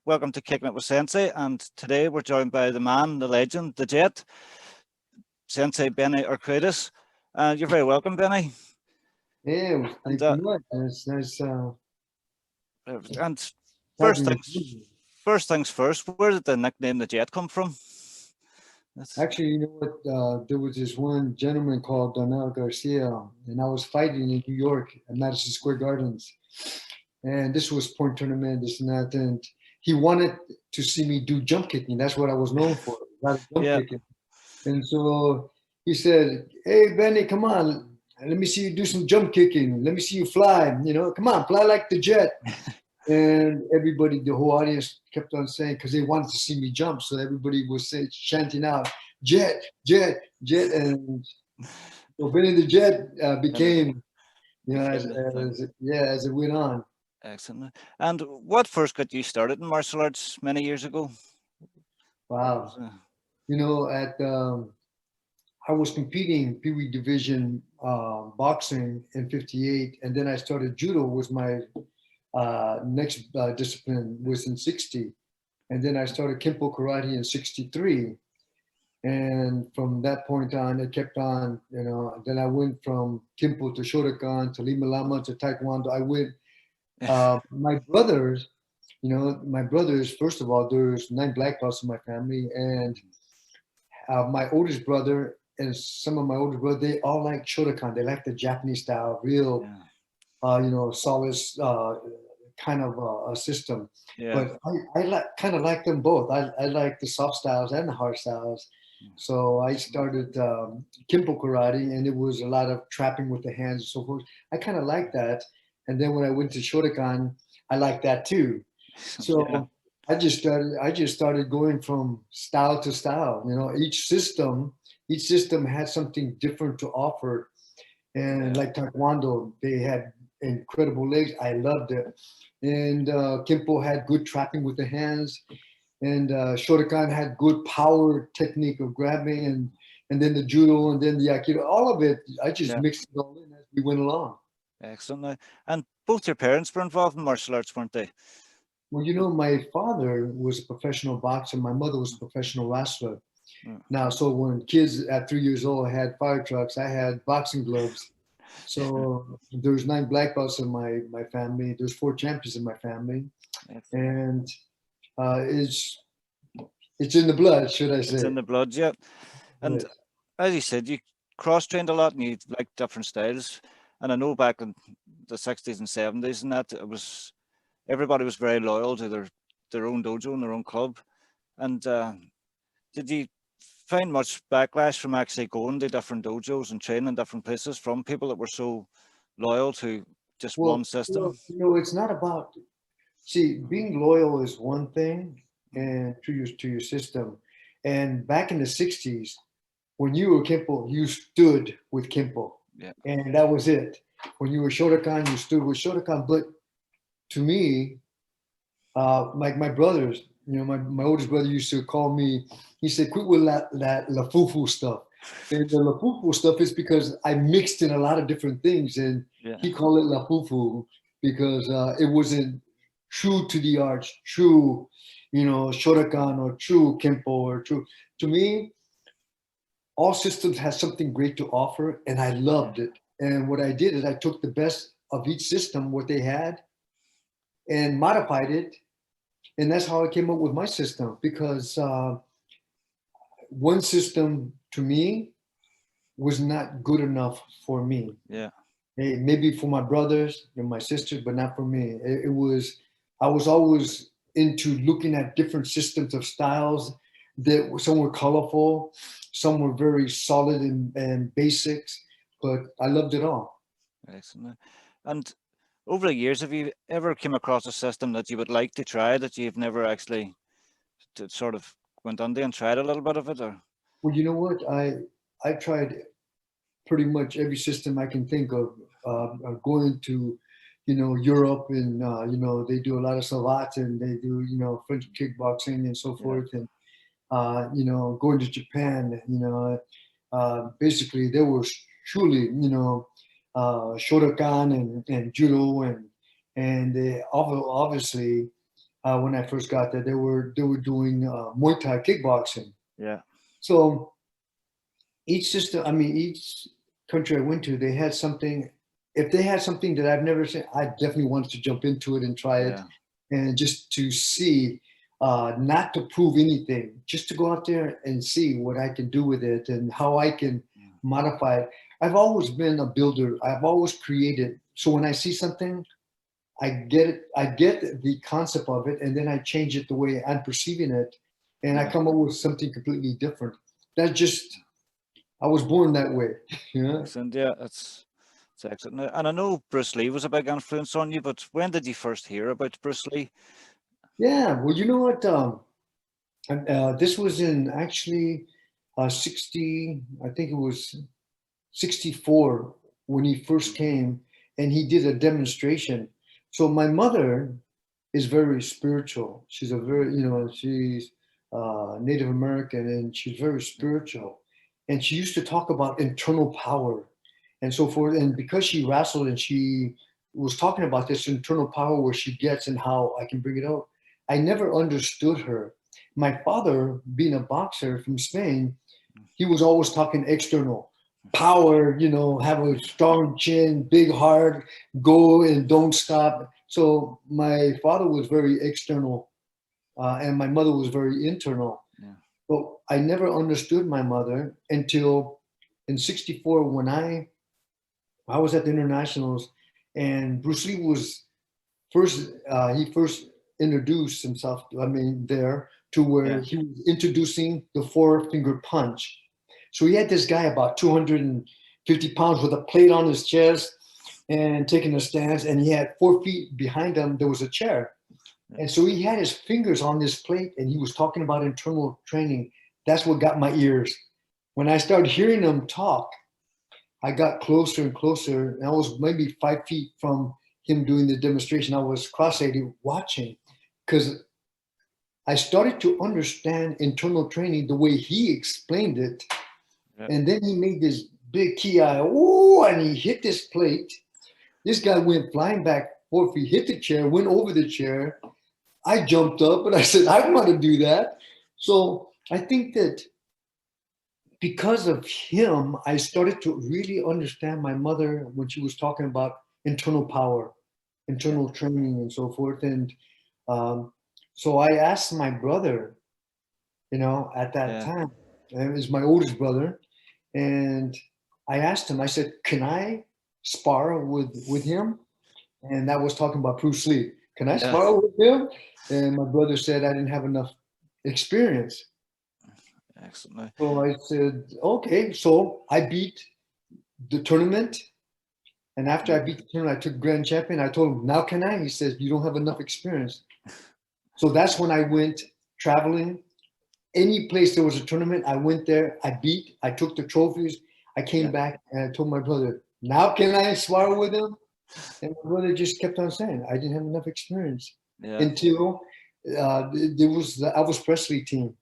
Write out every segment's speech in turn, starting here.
Welcome to Kicking It with Sensei, and today we're joined by the man, the legend, the Jet, Sensei Benny Urquidez. You're very welcome, Benny. Yeah, And thank you much. It's nice and first talking with things you. first things first. Where did the nickname the Jet come from? Actually, you know what? There was this one gentleman called Donald Garcia, and I was fighting in New York at Madison Square Gardens. And this was point tournament, this and that. And he wanted to see me do jump kicking. That's what I was known for, a lot of jump Yeah. kicking. And so he said, "Hey, Benny, come on. Let me see you do some jump kicking. Let me see you fly. Come on, fly like the jet." And everybody, the whole audience kept on saying, because they wanted to see me jump. So everybody was chanting out, "Jet, jet, jet." And so Benny the Jet became, Became the thing. as it went on. Excellent. And what first got you started in martial arts many years ago? Wow. I was competing Pee Wee division boxing in '58, and then I started judo. Was my next discipline was in '60, and then I started Kempo karate in '63. And from that point on, it kept on. Then I went from Kempo to Shotokan to Lima Lama to Taekwondo. I went. My brothers, first of all, there's 9 black belts in my family, and my oldest brother and some of my older brothers, they all like Shotokan. They like the Japanese style, real, solid kind of a system. Yeah. But I kind of like them both. I like the soft styles and the hard styles. So I started Kempo karate, and it was a lot of trapping with the hands and so forth. I kind of like that. And then when I went to Shotokan, I liked that too. So Yeah. I just started going from style to style. Each system had something different to offer. And Yeah. like Taekwondo, they had incredible legs. I loved it. And Kempo had good trapping with the hands. And Shotokan had good power technique of grabbing, and then the judo, and then the aikido. All of it, I just Yeah. mixed it all in as we went along. Excellent. And both your parents were involved in martial arts, weren't they? Well, my father was a professional boxer. My mother was a professional wrestler. Mm. Now, so when kids at 3 years old had fire trucks, I had boxing gloves. So there's 9 black belts in my family. There's 4 champions in my family, Excellent. and it's in the blood, should I It's say? in the blood, yeah. And Yes. as you said, you cross-trained a lot and you like different styles. And I know back in the 60s and 70s and that, everybody was very loyal to their own dojo and their own club. And did you find much backlash from actually going to different dojos and training in different places from people that were so loyal to just one Well, system? it's not about. See, being loyal is one thing, and to your system. And back in the '60s, when you were Kempo, you stood with Kempo, Yeah. and that was it. When you were Shotokan, you stood with Shotokan. But to me, like my brothers, my oldest brother used to call me. He said, "Quit with that la fufu stuff." And the la fufu stuff is because I mixed in a lot of different things, and Yeah. he called it la fufu because it wasn't true to the arts, true, Shotokan or true Kempo or true. To me, all systems has something great to offer, and I Yeah. loved it. And what I did is I took the best of each system, what they had, and modified it, and that's how I came up with my system. Because one system to me was not good enough for me. Yeah. Maybe for my brothers and my sisters, but not for me. It was I was always into looking at different systems of styles that some were colorful, some were very solid and basics, but I loved it all. Excellent. And over the years, have you ever came across a system that you would like to try that you've never actually sort of went under and tried a little bit of it, or? Well, you know what? I tried pretty much every system I can think of. Going to, Europe, and they do a lot of savate, and they do French kickboxing and so Yeah. forth, and going to Japan. Basically there was truly Shotokan and judo, and obviously when I first got there. They were doing Muay Thai kickboxing. Yeah. So each system, I mean, each country I went to, they had something. If they had something that I've never seen, I definitely wanted to jump into it and try it, Yeah. and just to see, not to prove anything, just to go out there and see what I can do with it and how I can modify it. I've always been a builder. I've always created. So when I see something, I get it. I get the concept of it, and then I change it the way I'm perceiving it, and I Yeah. come up with something completely different. That's just I was born that way. Yeah. Excellent. Yeah, it's excellent. And I know Bruce Lee was a big influence on you, but when did you first hear about Bruce Lee? Yeah. Well, you know what? This was in actually 60. I think it was 64 when he first came, and he did a demonstration. So my mother is very spiritual. She's a very, she's Native American, and she's very spiritual. And she used to talk about internal power and so forth. And because she wrestled and she was talking about this internal power where she gets and how I can bring it out, I never understood her. My father, being a boxer from Spain, he was always talking external power, have a strong chin, big heart, go and don't stop. So my father was very external, and my mother was very internal. Yeah. But I never understood my mother until in '64 when I was at the internationals, and Bruce Lee was first. He first introduced himself. I mean, there to where Yeah. he was introducing the four finger punch. So he had this guy about 250 pounds with a plate on his chest and taking a stance, and he had 4 feet behind him. There was a chair, Yeah. and so he had his fingers on this plate, and he was talking about internal training. That's what got my ears. When I started hearing him talk, I got closer and closer, and I was maybe 5 feet from him doing the demonstration. I was cross-eyed watching because I started to understand internal training the way he explained it. Yeah. And then he made this big ki, ooh, and he hit this plate. This guy went flying back 4 feet, hit the chair, went over the chair. I jumped up and I said, I want to do that. So I think that because of him, I started to really understand my mother when she was talking about internal power, Yeah. internal training, and so forth. And um, so I asked my brother, at that Yeah. time, and it was my oldest brother, and I asked him, I said, can I spar with him? And that was talking about Bruce Lee. Can I Yeah. spar with him? And my brother said I didn't have enough experience. Excellent. So I said, okay. So I beat the tournament. And after I Yeah. beat the tournament, I took grand champion. I told him, now can I? He says, you don't have enough experience. So that's when I went traveling. Any place there was a tournament, I went there. I beat. I took the trophies. I came Yeah. back and I told my brother, now can I spar with him? And my brother just kept on saying, I didn't have enough experience Yeah. until there was the Elvis Presley team.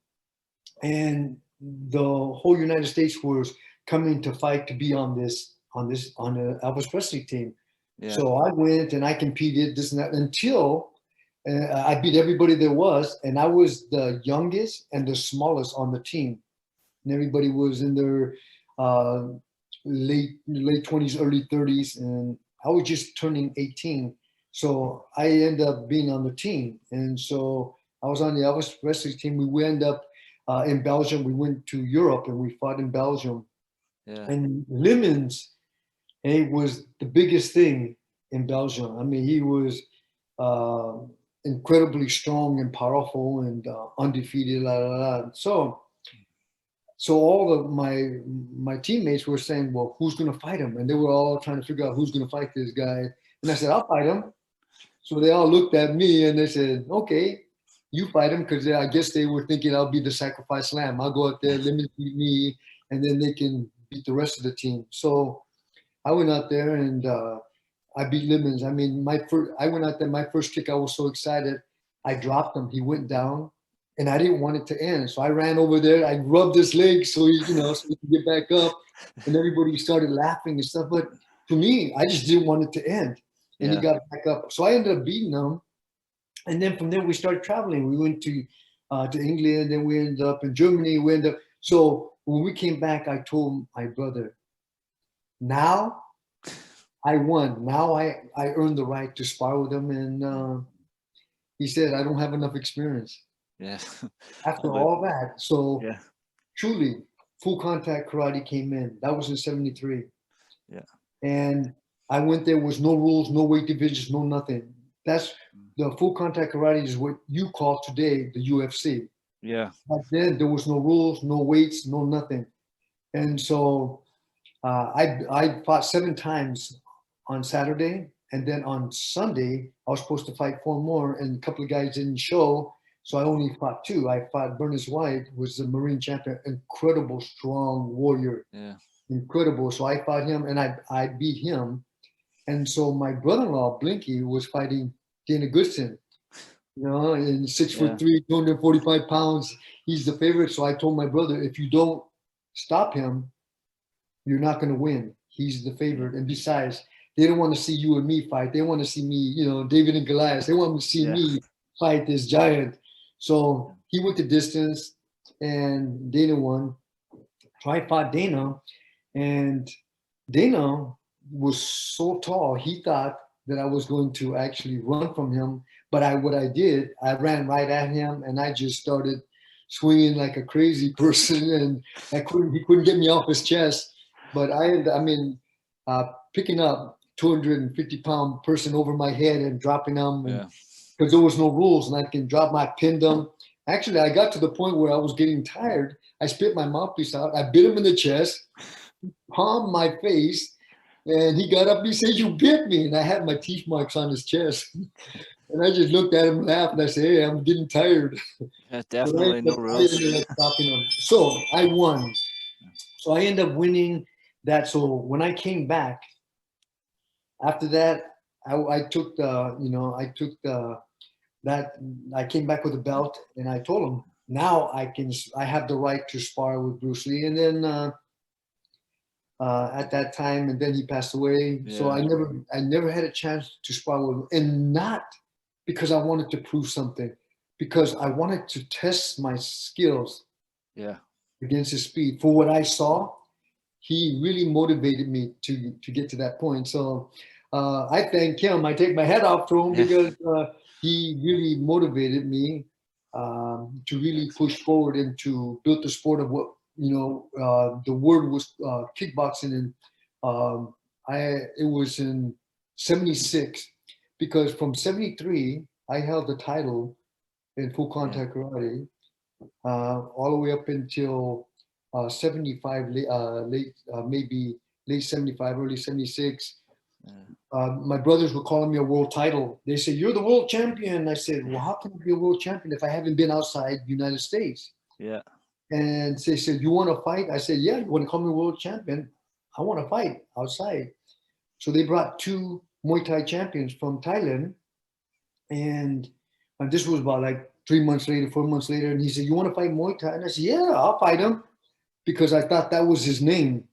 And the whole United States was coming to fight to be on the Elvis Presley team. Yeah. So I went and I competed this and that until I beat everybody there was, and I was the youngest and the smallest on the team, and everybody was in their uh, late 20s, early 30s, and I was just turning 18. So I ended up being on the team, and so I was on the Elvis Presley team. We end up in Belgium. We went to Europe and we fought in Belgium. Yeah. And Lemons, was the biggest thing in Belgium. I mean, he was uh, incredibly strong and powerful and undefeated. La, la, la. So all of my teammates were saying, "Well, who's going to fight him?" And they were all trying to figure out who's going to fight this guy. And I said, "I'll fight him." So they all looked at me and they said, "Okay, you fight him," because I guess they were thinking I'll be the sacrifice lamb. I'll go out there, let me beat me, and then they can beat the rest of the team. So I went out there and I beat Lemons. I mean, I went out there, my first kick, I was so excited. I dropped him. He went down and I didn't want it to end. So I ran over there. I rubbed his leg so so he could get back up. And everybody started laughing and stuff. But for me, I just didn't want it to end. And he Yeah. got back up. So I ended up beating him. And then from there we started traveling. We went to England, then we ended up in Germany. We ended up, so when we came back, I told my brother, now I won. Now I earned the right to spar with him. And he said, I don't have enough experience Yeah. after And we, all that. So yeah. truly, full contact karate came in. That was in 73. Yeah. And I went there was no rules, no weight divisions, no nothing. That's the full contact karate is what you call today the UFC. Yeah. Back then there was no rules, no weights, no nothing. And so I fought 7 times on Saturday, and then on Sunday I was supposed to fight 4 more, and a couple of guys didn't show, so I only fought 2. I fought Bernice White, who was the Marine champion, incredible, strong warrior, Yeah. incredible. So I fought him, and I beat him. And so my brother-in-law Blinky was fighting Dana Goodson, in six Yeah. foot three, 245 pounds. He's the favorite. So I told my brother, if you don't stop him, you're not going to win. He's the favorite. And besides, they don't want to see you and me fight. They want to see me, David and Goliath. They want to see Yeah. me fight this giant. So he went the distance and Dana won. So I fought Dana, and Dana was so tall, he thought that I was going to actually run from him. But what I did, I ran right at him, and I just started swinging like a crazy person, and he couldn't get me off his chest. But picking up 250-pound person over my head and dropping them, and Yeah. because there was no rules, and I can drop my pinned them. Actually, I got to the point where I was getting tired. I spit my mouthpiece out. I bit him in the chest, palmed my face, and he got up and he said, "You bit me." And I had my teeth marks on his chest. And I just looked at him and laughed, and I said, "Hey, I'm getting tired." Yeah, But definitely no I ended rules. up stopping him. So I won. So I ended up winning that. So when I came back, after that, I took that I came back with a belt, and I told him, now I have the right to spar with Bruce Lee. And then at that time, and then he passed away. So Yeah. I never had a chance to spar with him, and not because I wanted to prove something, because I wanted to test my skills Yeah. against his speed. For what I saw, he really motivated me to get to that point. So I thank him. I take my head off to him Yeah. because he really motivated me to really push forward and to build the sport of what the word was kickboxing. And it was in 76, because from 73 I held the title in full Yeah. contact karate all the way up until 75, maybe late 75, early 76. Yeah. My brothers were calling me a world title. They said, "You're the world champion." I said, "Well, how can I be a world champion if I haven't been outside the United States?" Yeah. And they said, "You want to fight?" I said, "Yeah, you want to call me world champion? I want to fight outside." So they brought 2 Muay Thai champions from Thailand. And this was about like 3 months later, 4 months later. And he said, "You want to fight Muay Thai?" And I said, "Yeah, I'll fight him," because I thought that was his name.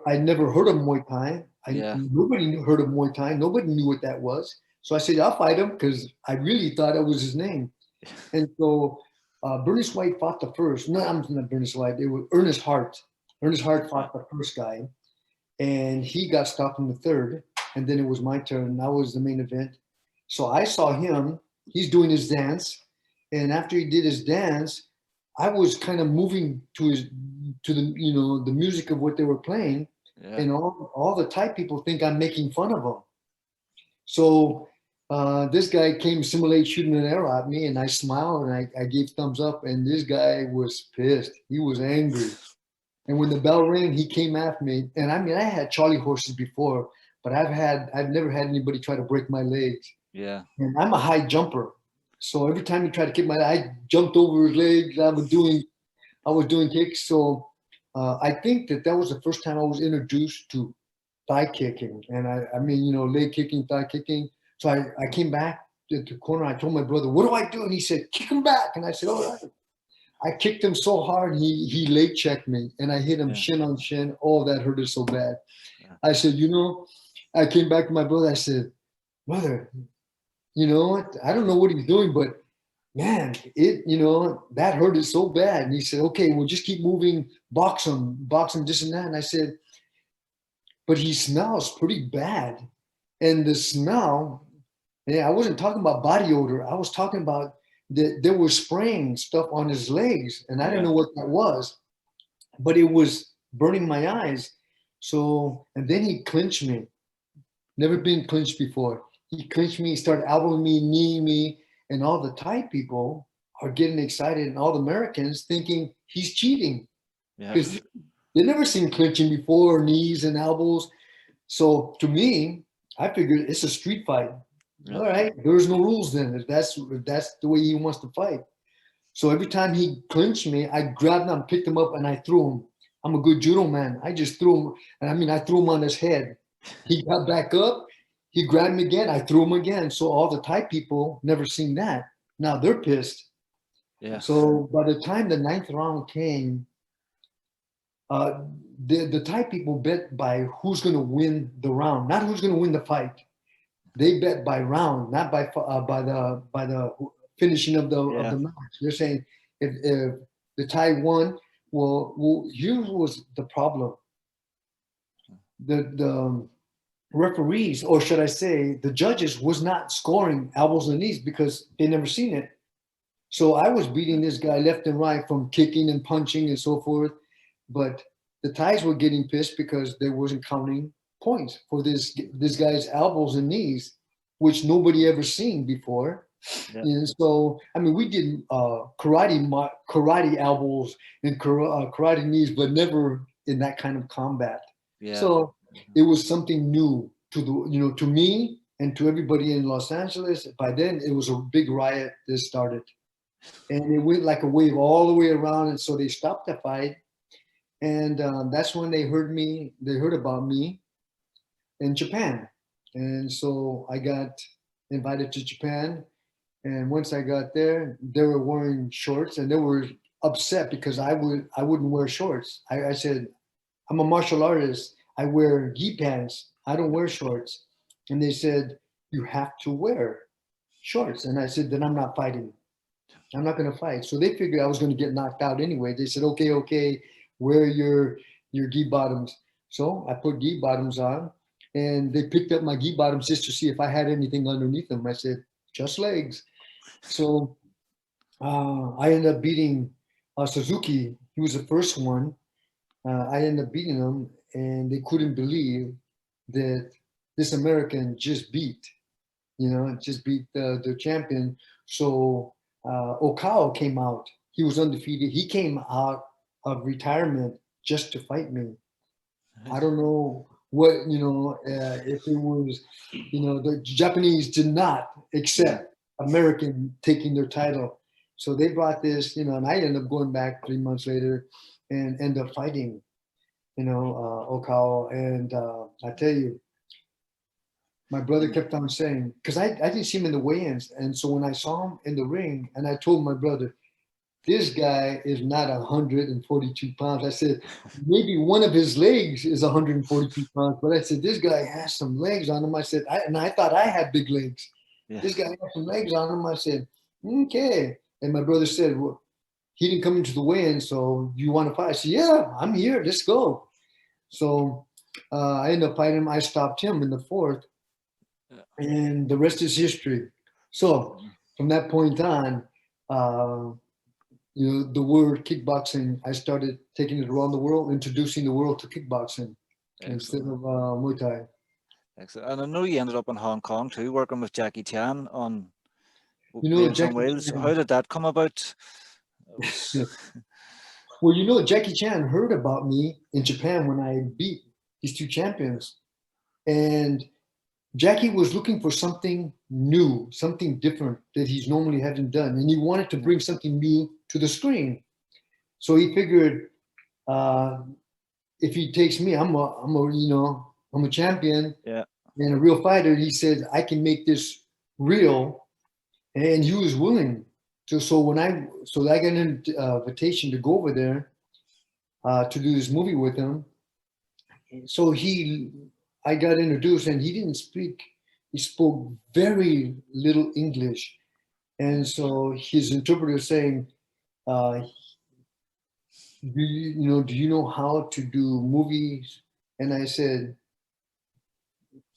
I never heard of Muay Thai. Yeah. Nobody heard of Muay Thai. Nobody knew what that was. So I said, "I'll fight him," because I really thought that was his name. And so Bernice White fought the first. No, I'm not Bernice White. It was Ernest Hart. Ernest Hart fought the first guy, and he got stopped in the third. And then it was my turn. I was the main event. So I saw him. He's doing his dance, and after he did his dance, I was kind of moving to the music of what they were playing, Yeah. and all the Thai people think I'm making fun of them. So this guy came simulate shooting an arrow at me, and I smiled and I gave thumbs up, and this guy was pissed. He was angry. And when the bell rang, he came after me. And I had Charlie horses before, but I've never had anybody try to break my legs. Yeah. And I'm a high jumper. So every time he tried to kick I jumped over his legs. I was doing kicks. So I think that was the first time I was introduced to thigh kicking. And leg kicking, thigh kicking. So I came back to the corner. I told my brother, "What do I do?" And he said, "Kick him back." And I said, "All right." I kicked him so hard, he leg checked me, and I hit him shin on shin. Oh, that hurted so bad. I said, I came back to my brother. I said, "Brother, you know, I don't know what he's doing, but man, that hurted so bad. And he said, okay, we'll just keep moving, box him, this and that. And I said, but he smells pretty bad. And the smell, yeah, I wasn't talking about body odor. I was talking about that there was spraying stuff on his legs, and I didn't know what that was, but it was burning my eyes. So, and then he clinched me. Never been clinched before. He clinched me, started elbowing me, kneeing me, and all the Thai people are getting excited, and all the Americans thinking he's cheating because they never seen clinching before, knees and elbows. So to me, I figured it's a street fight. All right, there's no rules then. If that's the way he wants to fight. So every time he clinched me, I grabbed him, picked him up, and I threw him. I'm a good judo man. I just threw him, and I mean, I threw him on his head. He got back up. He grabbed me again. I threw him again. So all the Thai people never seen that. Now they're pissed. Yeah. So by the time the ninth round came, the Thai people bet by who's going to win the round, not who's going to win the fight. They bet by round, not by the finishing of the match. They're saying if the Thai won, well, here was the problem. The referees, or should I say, the judges, was not scoring elbows and knees because they never seen it. So I was beating this guy left and right from kicking and punching and so forth, but the Thais were getting pissed because they wasn't counting points for this guy's elbows and knees, which nobody ever seen before. Yeah. And so, I mean, we did karate elbows and karate knees, but never in that kind of combat. Yeah. So it was something new to me and to everybody in Los Angeles. By then, it was a big riot that started, and it went like a wave all the way around. And so they stopped the fight, and that's when they heard about me in Japan. And so I got invited to Japan. And once I got there, they were wearing shorts, and they were upset because I wouldn't wear shorts. I said, I'm a martial artist. I wear gi pants. I don't wear shorts. And they said, you have to wear shorts. And I said, then I'm not fighting. I'm not going to fight. So they figured I was going to get knocked out anyway. They said, okay, wear your gi bottoms. So I put gi bottoms on, and they picked up my gi bottoms just to see if I had anything underneath them. I said, just legs. So I ended up beating Suzuki. He was the first one. I ended up beating him, and they couldn't believe that this American just beat the champion. So Okao came out. He was undefeated. He came out of retirement just to fight me. I don't know what, if it was, the Japanese did not accept American taking their title. So they brought this, and I ended up going back 3 months later and end up fighting, Okao. And I tell you, my brother kept on saying, because I didn't see him in the weigh-ins. And so when I saw him in the ring, and I told my brother, this guy is not 142 pounds. I said, maybe one of his legs is 142 pounds. But I said, this guy has some legs on him. I said, I thought I had big legs. Yeah. This guy has some legs on him. I said, okay. And my brother said, well, he didn't come into the weigh-in, so you want to fight? I said, yeah, I'm here. Let's go. So I ended up fighting him. I stopped him in the fourth. And the rest is history. So from that point on, the word kickboxing, I started taking it around the world, introducing the world to kickboxing. Excellent. Instead of Muay Thai. Excellent. And I know you ended up in Hong Kong too, working with Jackie Chan on Wales. How did that come about? Well, Jackie Chan heard about me in Japan when I beat these two champions. And Jackie was looking for something new, something different that he's normally hasn't done. And he wanted to bring something new to the screen. So he figured if he takes me, I'm a champion and a real fighter. He said, I can make this real. And he was willing to. So I got an invitation to go over there to do this movie with him. So I got introduced, and he didn't speak he spoke very little English. And so his interpreter saying, uh, do you know how to do movies? And I said,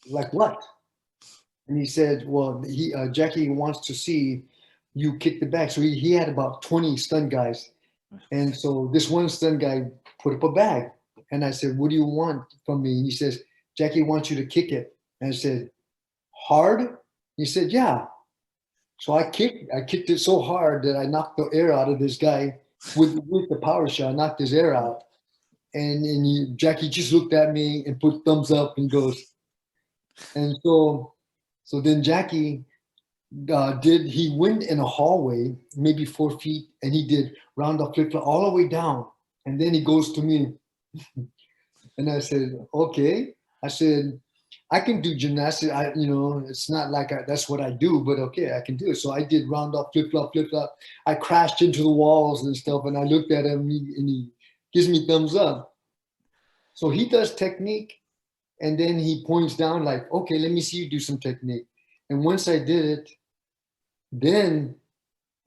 like what? And he said, well, Jackie wants to see you kick the bag. So he had about 20 stunt guys. And so this one stunt guy put up a bag. And I said, what do you want from me? And he says, Jackie wants you to kick it. And I said, hard? He said, yeah. So I kicked it so hard that I knocked the air out of this guy with the power shot. I knocked his air out. And Jackie just looked at me and put thumbs up and goes, and so then Jackie he went in a hallway, maybe 4 feet, and he did round up flip flop all the way down. And then he goes to me, and I said, okay. I said, I can do gymnastics. It's not like that's what I do, but okay, I can do it. So I did round up, flip flop, flip flop. I crashed into the walls and stuff, and I looked at him, and he gives me thumbs up. So he does technique, and then he points down like, okay, let me see you do some technique. And once I did it, then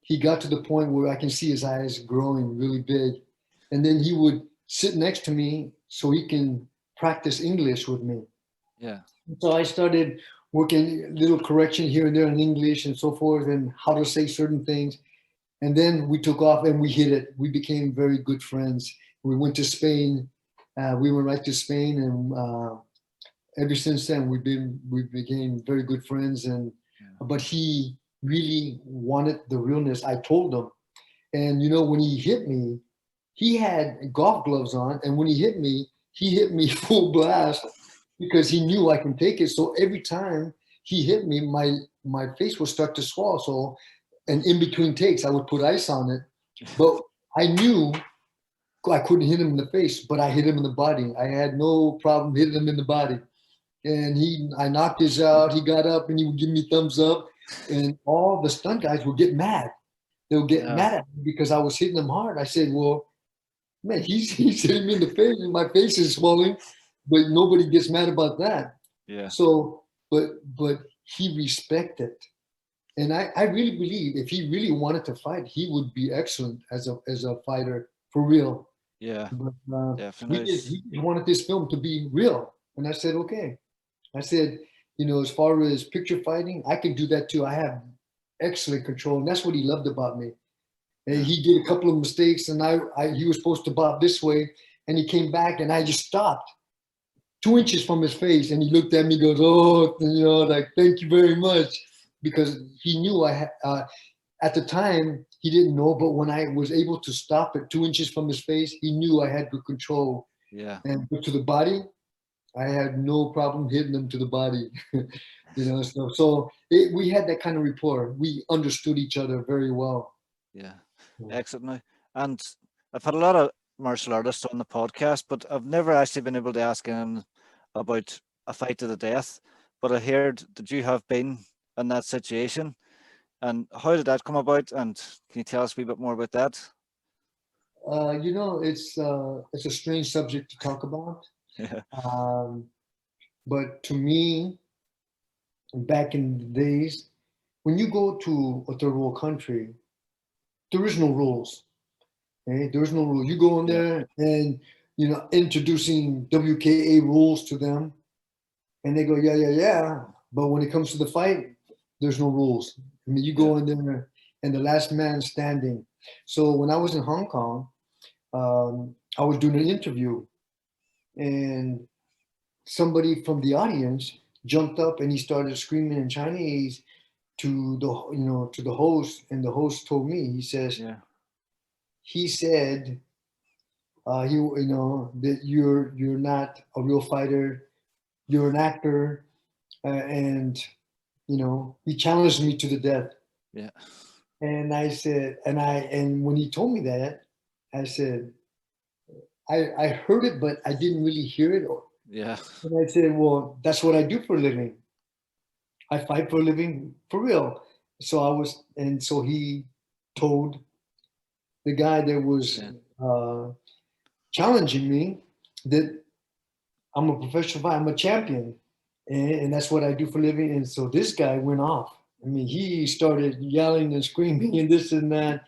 he got to the point where I can see his eyes growing really big. And then he would sit next to me so he can practice English with me. Yeah. So I started working little correction here and there in English and so forth, and how to say certain things. And then we took off and we hit it. We became very good friends. We went to Spain. We went right to Spain, and ever since then we became very good friends. And but he really wanted the realness. I told him, and when he hit me, he had golf gloves on, and when he hit me full blast because he knew I can take it. So every time he hit me, my face would start to swell. So, and in between takes, I would put ice on it. But I knew I couldn't hit him in the face, but I hit him in the body. I had no problem hitting him in the body. And I knocked his out. He got up and he would give me thumbs up. And all the stunt guys would get mad. They would get mad at me because I was hitting them hard. I said, well, man, he's hitting me in the face and my face is swelling, but nobody gets mad about that. Yeah. So, but he respected. And I really believe if he really wanted to fight, he would be excellent as a fighter for real. Yeah. But Definitely. he wanted this film to be real. And I said, okay. I said, as far as picture fighting, I can do that too. I have excellent control. And that's what he loved about me. And he did a couple of mistakes, and he was supposed to bob this way, and he came back, and I just stopped 2 inches from his face, and he looked at me, goes, "Oh, like thank you very much," because he knew I had. At the time, he didn't know, but when I was able to stop at 2 inches from his face, he knew I had good control. Yeah. And to the body, I had no problem hitting him to the body. So we had that kind of rapport. We understood each other very well. Yeah. Excellent. And I've had a lot of martial artists on the podcast, but I've never actually been able to ask him about a fight to the death. But I heard that you have been in that situation. And how did that come about? And can you tell us a wee bit more about that? It's a strange subject to talk about. Yeah. But to me, back in the days, when you go to a third world country, there is no rules. Okay? There is no rule. You go in there and introducing WKA rules to them, and they go, yeah, yeah, yeah. But when it comes to the fight, there's no rules. I mean, you go in there and the last man standing. So when I was in Hong Kong, I was doing an interview, and somebody from the audience jumped up and he started screaming in Chinese to the host, and the host told me, he said that you're not a real fighter, you're an actor, and he challenged me to the death. Yeah. And I said, and when he told me that, I said, I heard it, but I didn't really hear it. Yeah. And I said, well, that's what I do for a living. I fight for a living, for real. So he told the guy that was challenging me that I'm a professional fighter, I'm a champion. and that's what I do for a living. And so this guy went off. I mean, he started yelling and screaming and this and that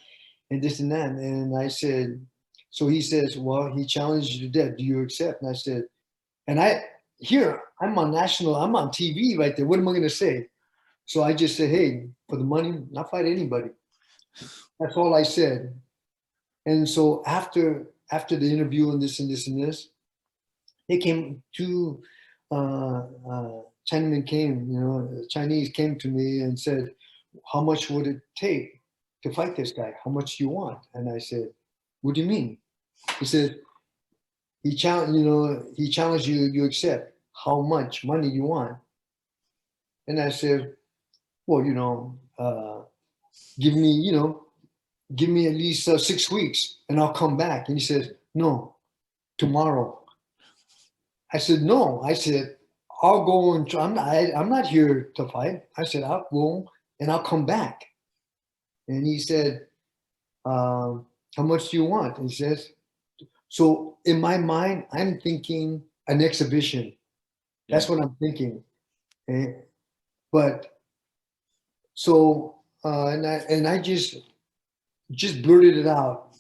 and this and that. And I said, so he says, well, he challenged you to death. Do you accept? And I said, and I'm on TV right there. What am I going to say? So I just said, hey, for the money, I'll fight anybody. That's all I said. And so after the interview and this and this and this, they came two Chinamen came, Chinese came to me and said, how much would it take to fight this guy? How much do you want? And I said, what do you mean? He said, he challenged you, you accept. How much money you want? And I said, well, give me, give me at least 6 weeks and I'll come back. And he says, no, tomorrow. I said, no. I said, I'll go and try. I'm not here to fight. I said, I'll go and I'll come back. And he said, how much do you want? And he says, so in my mind, I'm thinking an exhibition. That's what I'm thinking. But so, and I just blurted it out,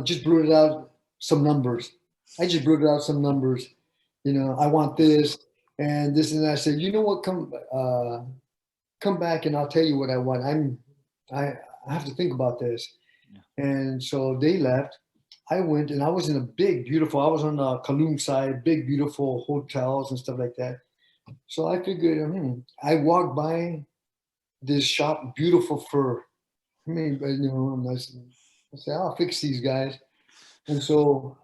just blurted out some numbers. I just blurted out some numbers. I want this and this and that. I said, you know what, come back and I'll tell you what I want. I have to think about this. Yeah. And so they left. I went and I was in a big, beautiful, I was on the Kowloon side, big, beautiful hotels and stuff like that. So I figured, I walked by this shop, beautiful fur. I mean, I said, I'll fix these guys. And so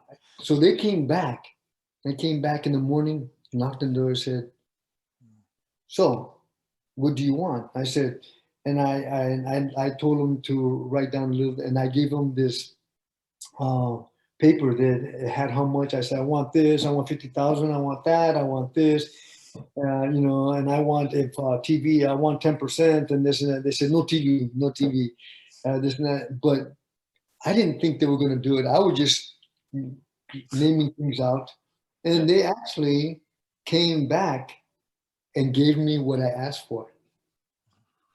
they came back. They came back in the morning, knocked on the door, said, so what do you want? I said, and I told him to write down a little, and I gave him this paper that had how much. I said, I want this, I want 50,000, I want that, I want this, and I want, if TV, I want 10% and this and that. They said, no TV, no TV, this and that. But I didn't think they were going to do it. I was just naming things out. And they actually came back and gave me what I asked for.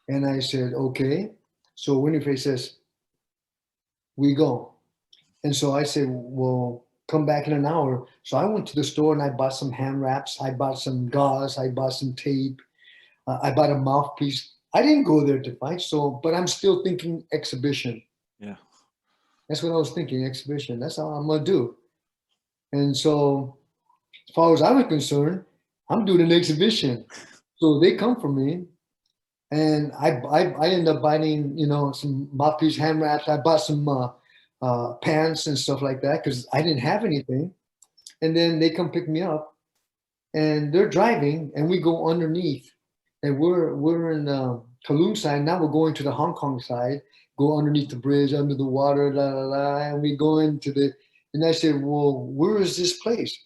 And I said, okay. So Winifred says, we go. And so I said, well, come back in an hour. So I went to the store and I bought some hand wraps. I bought some gauze. I bought some tape. I bought a mouthpiece. I didn't go there to fight. But I'm still thinking exhibition. Yeah. That's what I was thinking, exhibition. That's how I'm going to do. And so as far as I was concerned, I'm doing an exhibition. So they come for me. And I ended up buying, some mouthpiece hand wraps. I bought some pants and stuff like that because I didn't have anything. And then they come pick me up and they're driving and we go underneath. And we're in the Kowloon side. Now we're going to the Hong Kong side, go underneath the bridge, under the water, and we go into and I said, well, where is this place?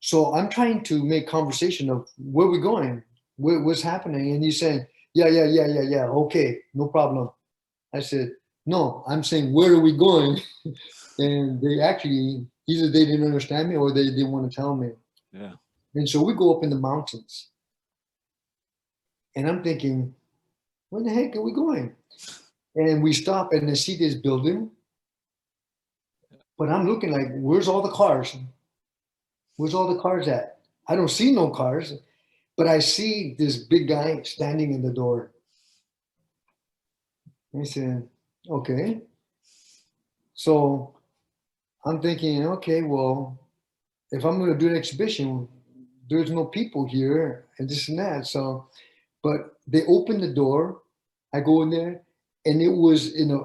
So I'm trying to make conversation of where we're going, what's happening. And he's saying, yeah. Okay, no problem. I said, no, I'm saying, where are we going? And they actually, either they didn't understand me or they didn't want to tell me. Yeah. And so we go up in the mountains. And I'm thinking, where the heck are we going? And we stop and I see this building. But I'm looking like, where's all the cars? Where's all the cars at? I don't see no cars. But I see this big guy standing in the door. I said, okay. So I'm thinking, okay, well, if I'm going to do an exhibition, there's no people here and this and that. So, but they opened the door. I go in there and it was in a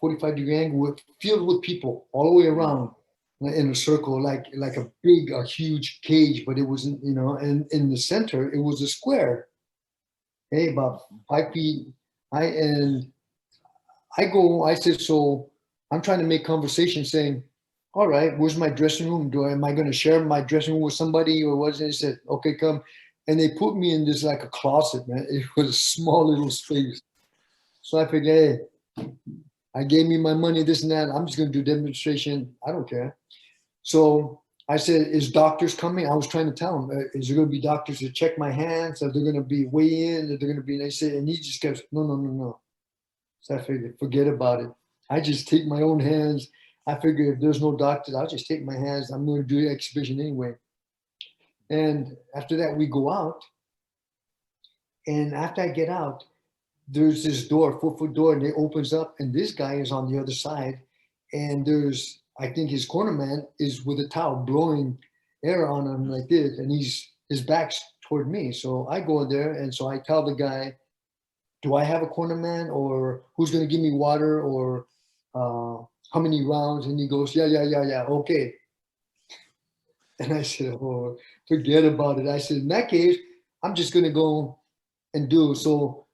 45-degree angle filled with people all the way around. In a circle, like a huge cage, but it wasn't, and in the center, it was a square. Hey, about 5 feet. I said, so I'm trying to make conversation saying, all right, where's my dressing room? Am I going to share my dressing room with somebody or what? They said, okay, come. And they put me in this like a closet, man. It was a small little space. So I figured, hey, I gave me my money, this and that. I'm just going to do demonstration. I don't care. So I said, is doctors coming? I was trying to tell him, is there going to be doctors to check my hands? Are they going to be weigh in? Are they going to be, and they said, and he just goes, no, no, no, no. So I figured, forget about it. I just take my own hands. I figure if there's no doctors, I'll just take my hands. I'm going to do the exhibition anyway. And after that, we go out. And after I get out, there's this door, 4-foot door, and it opens up, and this guy is on the other side. And there's, I think his corner man is with a towel blowing air on him like this, and his back's toward me. So I go there, and so I tell the guy, do I have a corner man, or who's going to give me water, or how many rounds? And he goes, yeah, yeah, yeah, yeah, okay. And I said, oh, forget about it. I said, in that case, I'm just going to go and do. So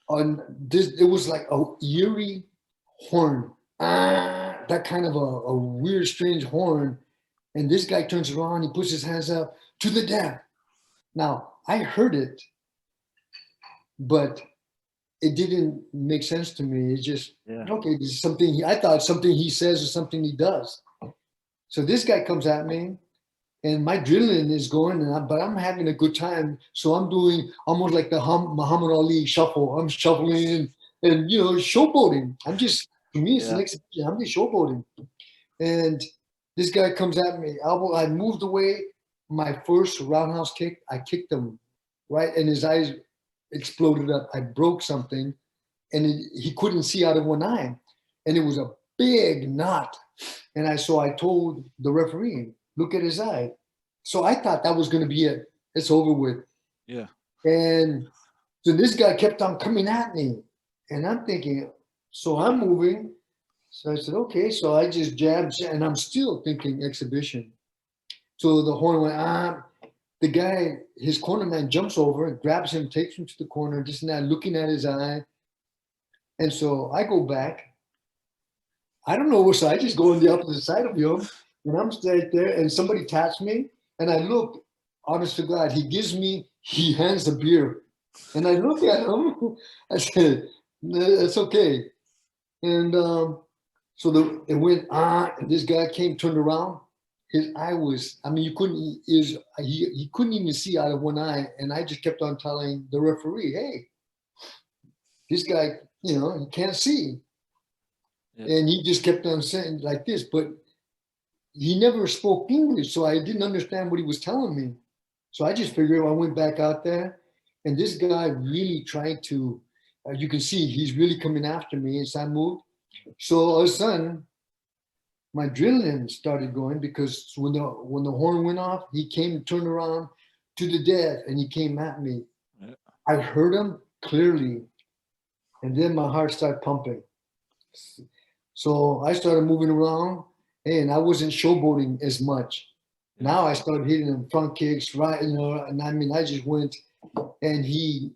on this, it was like a eerie horn, that kind of a weird, strange horn. And this guy turns around, he puts his hands up to the death. Now, I heard it, but it didn't make sense to me. It's just, okay, this is something, I thought something he says or something he does. So this guy comes at me, and my adrenaline is going, but I'm having a good time. So I'm doing almost like the Muhammad Ali shuffle. I'm shuffling and showboating. To me, it's an exhibition. I'm just showboating. And this guy comes at me. I moved away. My first roundhouse kick, I kicked him right, and his eyes exploded up. I broke something, and he couldn't see out of one eye, and it was a big knot. And I told the referee, look at his eye. So I thought that was going to be it. It's over with. Yeah. And so this guy kept on coming at me, and I'm thinking, so I'm moving. So I said, okay. So I just jabbed, and I'm still thinking exhibition. So the horn went, the guy, his corner man jumps over and grabs him, takes him to the corner, just now looking at his eye. And so I go back. I don't know which side. I just go on the opposite side of him, and I'm right there, and somebody taps me, and I look, honest to God, he hands a beer, and I look at him, I said, it's okay. And so it went, and this guy turned around, his eye was, he couldn't even see out of one eye, and I just kept on telling the referee, hey, this guy, he can't see. Yeah. And he just kept on saying like this, but he never spoke English, so I didn't understand what he was telling me. So I just figured I went back out there, and this guy really tried to, you can see he's really coming after me as I moved. So all of a sudden, my adrenaline started going, because when the horn went off, he came, turned around to the death, and he came at me. Yeah. I heard him clearly, and then my heart started pumping. So I started moving around, and I wasn't showboating as much. Yeah. Now I started hitting them front kicks, right? And I just went, and he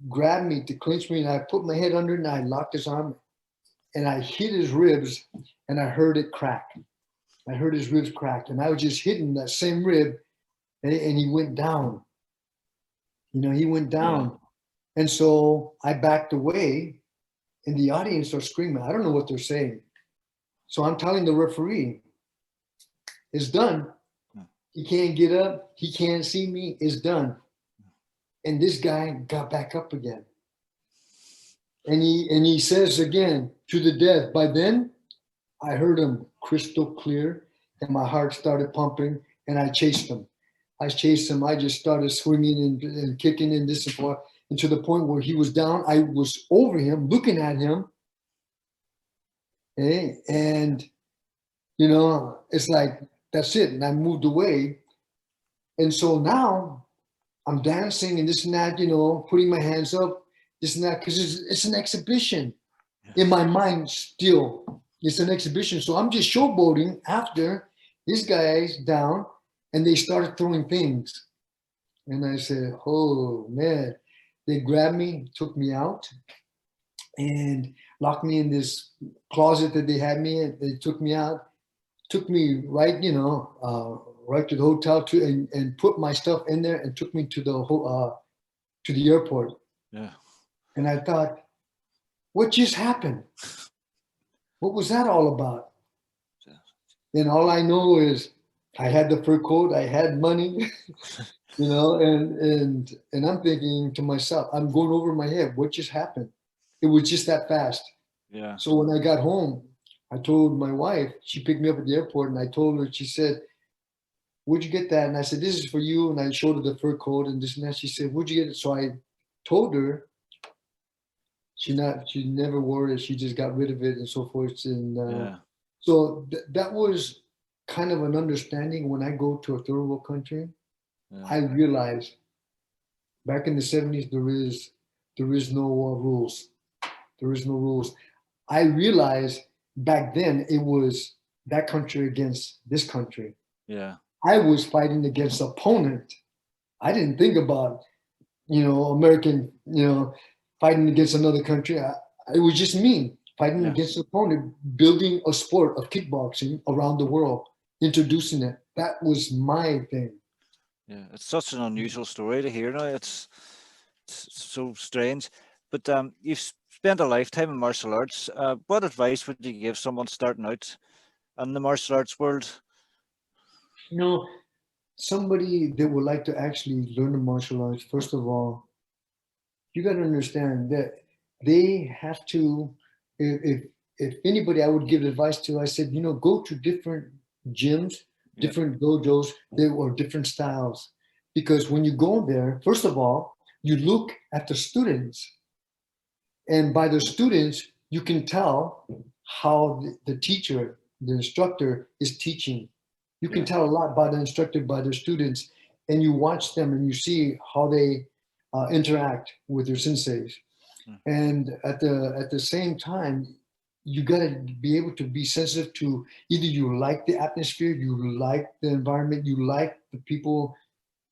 grabbed me to clinch me, and I put my head under it, and I locked his arm, and I hit his ribs, and I heard it crack. I heard his ribs crack, and I was just hitting that same rib, and he went down. He went down. Yeah. And so I backed away, and the audience are screaming. I don't know what they're saying. So I'm telling the referee, it's done. He can't get up. He can't see me. It's done. And this guy got back up again. And he says again, to the death. By then, I heard him crystal clear, and my heart started pumping, and I chased him. I just started swinging and kicking and this and that, and to the point where he was down. I was over him, looking at him. Okay? And, it's like, that's it. And I moved away. And so now I'm dancing and this and that, putting my hands up, this and that, because it's an exhibition. In my mind still. It's an exhibition. So I'm just showboating after these guys down, and they started throwing things. And I said, oh, man. They grabbed me, took me out, and locked me in this closet that they had me in. They took me out, took me right, right to the hotel and put my stuff in there and took me to the airport. Yeah. And I thought, what just happened? What was that all about? And all I know is I had the fur coat, I had money, and I'm thinking to myself, I'm going over my head, what just happened? It was just that fast. Yeah. So when I got home, I told my wife, she picked me up at the airport, and I told her, she said, "Where'd you get that?" And I said, "This is for you." And I showed her the fur coat and this and that. She said, "Where'd you get it?" So I told her. She never wore it. She just got rid of it and so forth. And Yeah. so that was kind of an understanding. When I go to a third world country, Yeah. I realized back in the 70s there is no rules. There is no rules. I realized back then it was that country against this country. Yeah. I was fighting against opponent. I didn't think about American, fighting against another country. It was just me fighting Yeah. against an opponent, building a sport of kickboxing around the world, introducing it. That was my thing. Yeah. It's such an unusual story to hear now. It's so strange. But you've spent a lifetime in martial arts. What advice would you give someone starting out in the martial arts world? You know, somebody that would like to actually learn the martial arts, first of all, you got to understand that they have to, if anybody I would give advice to, I said, go to different gyms, Yeah. different dojos, or different styles. Because when you go there, first of all, you look at the students, and by the students, you can tell how the teacher, the instructor is teaching. You can Yeah. tell a lot by the instructor, by the students, and you watch them and you see how they interact with their senseis. Mm. And at the same time, you got to be able to be sensitive to either you like the atmosphere, you like the environment, you like the people,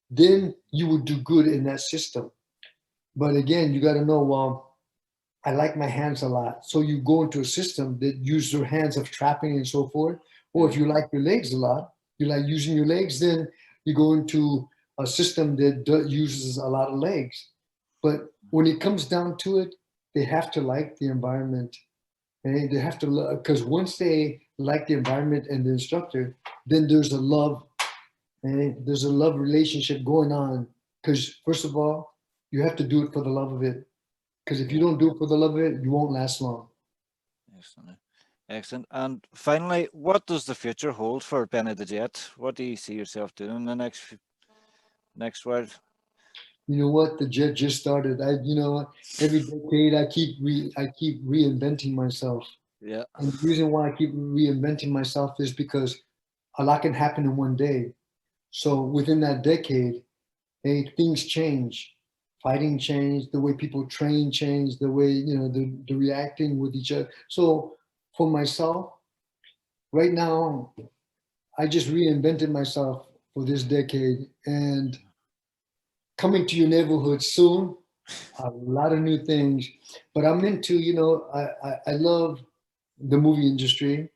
then you would do good in that system. But again, you got to know, well, I like my hands a lot. So you go into a system that use your hands of trapping and so forth. Or if Yeah. you like your legs a lot, you like using your legs, then you go into a system that uses a lot of legs. But when it comes down to it, they have to like the environment. And they have to, because once they like the environment and the instructor, then there's a love, and there's a love relationship going on. Because first of all, you have to do it for the love of it. Because if you Yeah. don't do it for the love of it, you won't last long. Excellent. Excellent. And finally, what does the future hold for Benny the Jet? What do you see yourself doing in the next world? You know what? The jet just started. Every decade I keep reinventing myself. Yeah. And the reason why I keep reinventing myself is because a lot can happen in one day. So within that decade, hey, things change. Fighting changed, the way people train changed, the way, the reacting with each other. So for myself, right now, I just reinvented myself for this decade, and coming to your neighborhood soon, a lot of new things. But I'm into, I love the movie industry.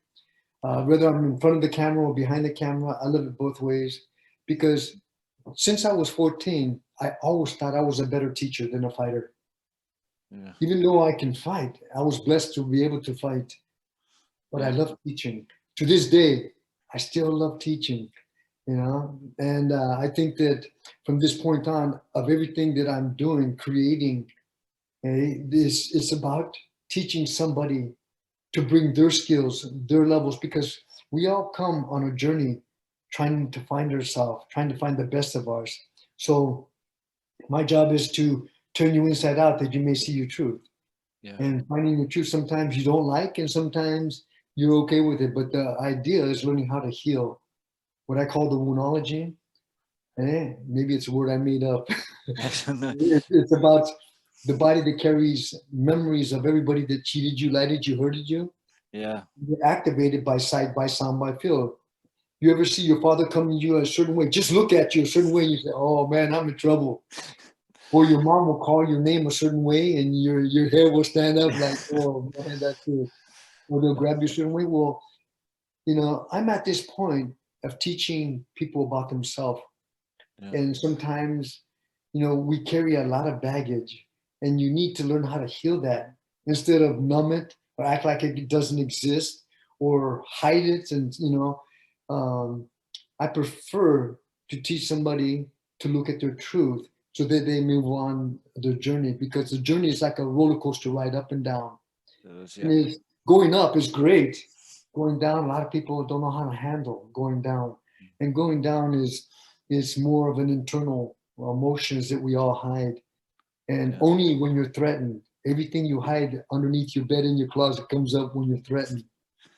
Yeah. Whether I'm in front of the camera or behind the camera, I love it both ways. Because since I was 14, I always thought I was a better teacher than a fighter. Yeah. Even though I can fight, I was blessed to be able to fight. But I Yeah. love teaching. To this day, I still love teaching. And I think that from this point on, of everything that I'm doing, creating, this it's about teaching somebody to bring their skills, their levels, because we all come on a journey trying to find ourselves, trying to find the best of ours. So my job is to turn you inside out that you may see your truth. Yeah. And finding your truth sometimes you don't like, and sometimes you're okay with it. But the idea is learning how to heal, what I call the woundology. Maybe it's a word I made up. Excellent. It's about the body that carries memories of everybody that cheated you, lied you, hurted you. Yeah. You're activated by sight, by sound, by feel. You ever see your father come to you a certain way, just look at you a certain way, and you say, "Oh man, I'm in trouble." Or your mom will call your name a certain way, and your hair will stand up like, "Oh man, that's it." Or they'll grab you a certain way. Well, I'm at this point of teaching people about themselves. Yeah. And sometimes, we carry a lot of baggage, and you need to learn how to heal that instead of numb it or act like it doesn't exist or hide it. And, um, I prefer to teach somebody to look at their truth so that they move on their journey, because the journey is like a roller coaster ride up and down. Yeah. And going up is great. Going down, a lot of people don't know how to handle going down. And going down is more of an internal emotions that we all hide. And Yeah. only when you're threatened, everything you hide underneath your bed in your closet comes up when you're threatened.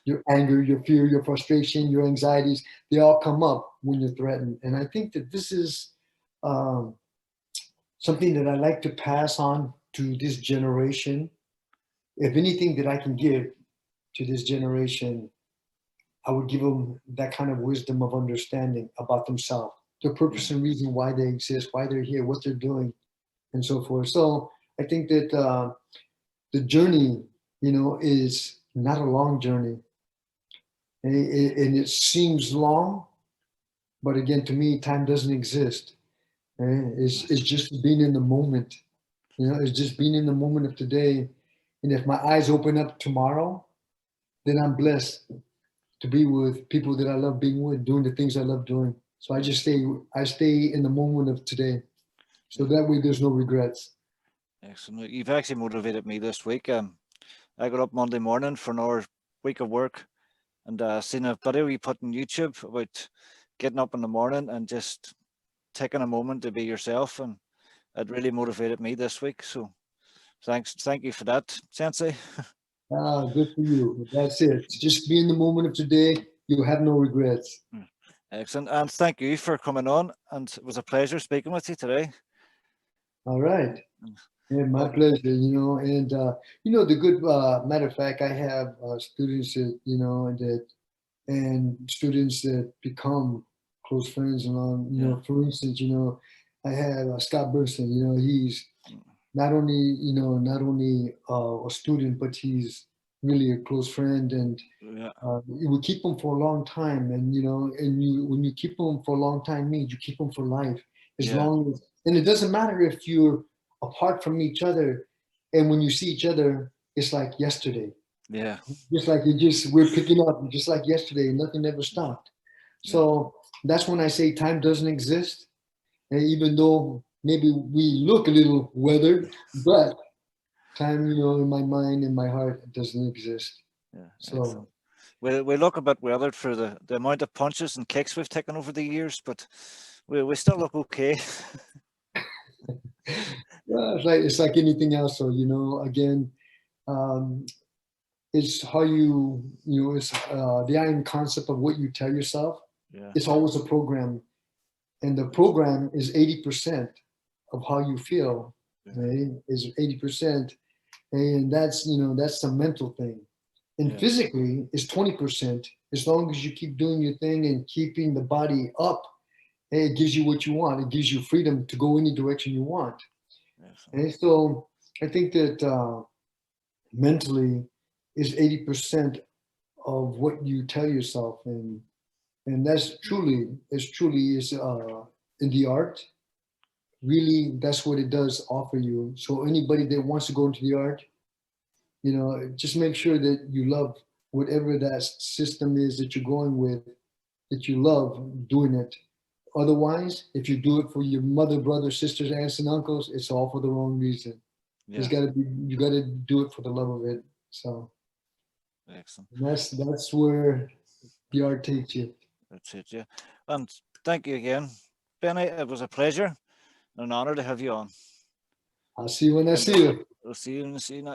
Your anger, your fear, your frustration, your anxieties, they all come up when you're threatened. And I think that this is um, something that I like to pass on to this generation. If anything that I can give to this generation, I would give them that kind of wisdom of understanding about themselves, the purpose Yeah. and reason why they exist, why they're here, what they're doing, and so forth. So I think that the journey, is not a long journey, and it seems long, but again, to me, time doesn't exist. It's just being in the moment. It's just being in the moment of today. And if my eyes open up tomorrow, then I'm blessed to be with people that I love being with, doing the things I love doing. So I stay in the moment of today. So Yeah. that way there's no regrets. Excellent. You've actually motivated me this week. I got up Monday morning for another week of work and seen a video you put on YouTube about getting up in the morning and just taking a moment to be yourself, and it really motivated me this week. So thank you for that, Sensei. Good for you. That's it. Just be in the moment of today. You'll have no regrets. Excellent, and thank you for coming on. And it was a pleasure speaking with you today. All right. Yeah, my Oh, pleasure, and the good matter of fact, I have students that, and students that become close friends. And yeah, for instance, I have Scott Burson. He's mm, not only a student, but he's really a close friend, and yeah, we keep them for a long time. And when you keep them for a long time, means you keep them for life. As yeah, long as, and it doesn't matter if you're apart from each other, and when you see each other, it's like yesterday. yeah, Just like we're picking up just like yesterday. Nothing ever stopped. yeah. So that's when I say time doesn't exist. And even though maybe we look a little weathered, but time, in my mind, in my heart, it doesn't exist. Yeah, So excellent. We look a bit weathered for the amount of punches and kicks we've taken over the years, but we still look okay. yeah, it's like anything else. So again, um, it's how it's the iron concept of what you tell yourself. Yeah, It's always a program, and the program is 80% of how you feel. yeah, Right? Is 80%, and that's a mental thing. And yeah, physically is 20%. As long as you keep doing your thing and keeping the body up, it gives you what you want. It gives you freedom to go any direction you want. excellent. And so I think that mentally is 80% of what you tell yourself, and that's truly is in the art. Really, that's what it does offer you. So anybody that wants to go into the art, just make sure that you love whatever that system is that you're going with, that you love doing it. Otherwise, if you do it for your mother, brother, sisters, aunts, and uncles, it's all for the wrong reason. It's Yeah, got to be, you got to do it for the love of it. So excellent. that's where the art takes you. That's it. Yeah, and thank you again, Benny. It was a pleasure and an honor to have you on. I'll see you when I And see you. we'll see you in the scene.